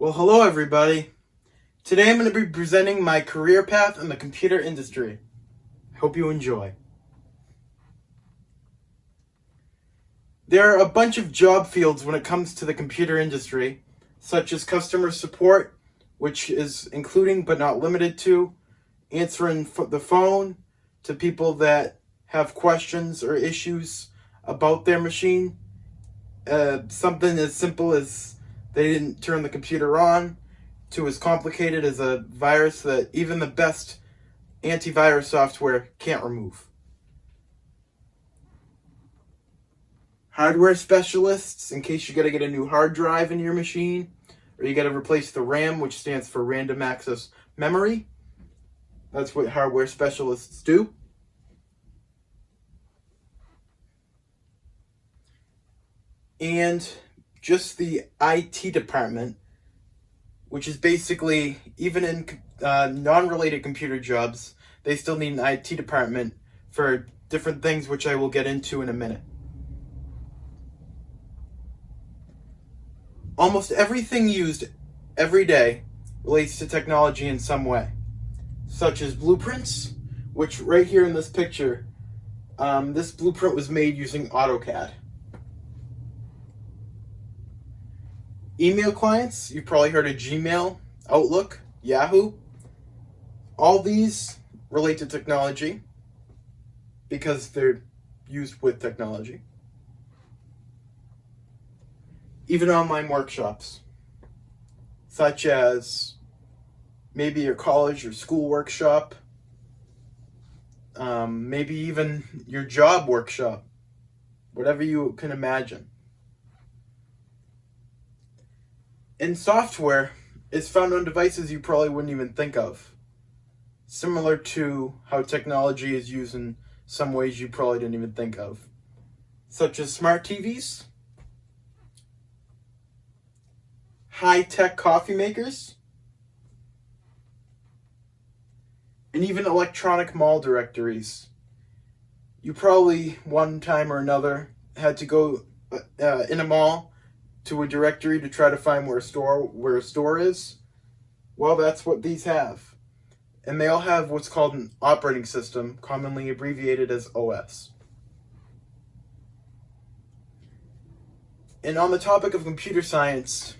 Well, hello everybody. Today I'm going to be presenting my career path in the computer industry. Hope you enjoy. There are a bunch of job fields when it comes to the computer industry, such as customer support, which is including but not limited to answering the phone to people that have questions or issues about their machine. Something as simple as they didn't turn the computer on, to as complicated as a virus that even the best antivirus software can't remove. Hardware specialists, in case you gotta get a new hard drive in your machine, or you gotta replace the RAM, which stands for random access memory. That's what hardware specialists do. And just the IT department, which is basically, even in non-related computer jobs, they still need an IT department for different things, which I will get into in a minute. Almost everything used every day relates to technology in some way, such as blueprints, which right here in this picture, this blueprint was made using AutoCAD. Email clients, you've probably heard of Gmail, Outlook, Yahoo. All these relate to technology because they're used with technology. Even online workshops, such as maybe your college or school workshop, maybe even your job workshop, whatever you can imagine. And software is found on devices you probably wouldn't even think of, similar to how technology is used in some ways you probably didn't even think of, such as smart TVs, high-tech coffee makers, and even electronic mall directories. You probably, one time or another, had to go in a mall to a directory to try to find where a store is. Well, that's what these have. And they all have what's called an operating system, commonly abbreviated as OS. And on the topic of computer science,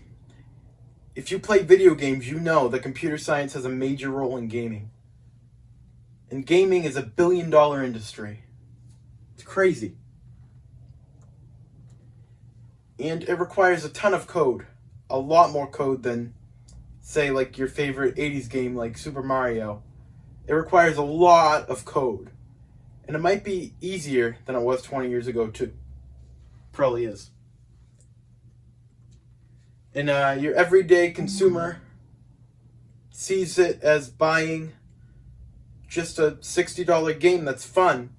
if you play video games, you know that computer science has a major role in gaming. And gaming is $1 billion industry. It's crazy. And it requires a ton of code. A lot more code than, say, like your favorite 80s game like Super Mario. It requires a lot of code. And it might be easier than it was 20 years ago, too. Probably is. And your everyday consumer sees it as buying just a $60 game that's fun,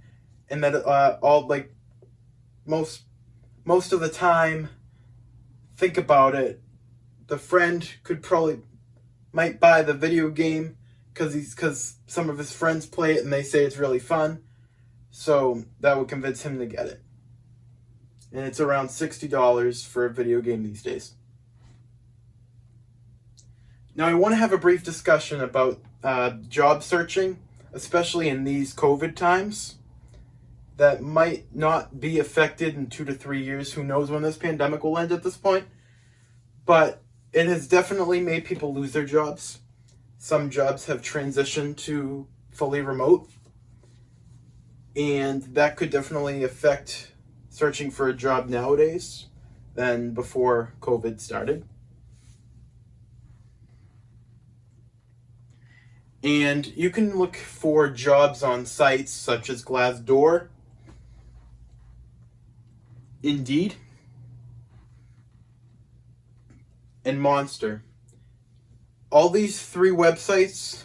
and that most of the time, think about it, the friend might buy the video game because some of his friends play it and they say it's really fun, so that would convince him to get it. And it's around $60 for a video game these days. Now I want to have a brief discussion about job searching, especially in these COVID times, that might not be affected in 2 to 3 years. Who knows when this pandemic will end at this point? But it has definitely made people lose their jobs. Some jobs have transitioned to fully remote, and that could definitely affect searching for a job nowadays than before COVID started. And you can look for jobs on sites such as Glassdoor, Indeed, and Monster. All these 3 websites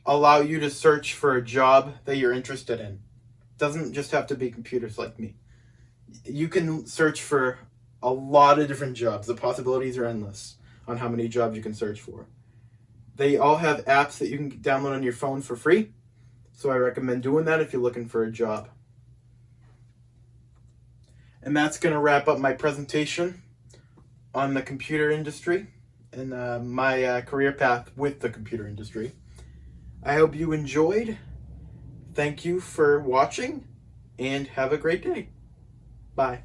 allow you to search for a job that you're interested in. It doesn't just have to be computers like me. You can search for a lot of different jobs. The possibilities are endless on how many jobs you can search for. They all have apps that you can download on your phone for free, so I recommend doing that if you're looking for a job. And that's going to wrap up my presentation on the computer industry in my career path with the computer industry. I hope you enjoyed. Thank you for watching, and have a great day. Bye.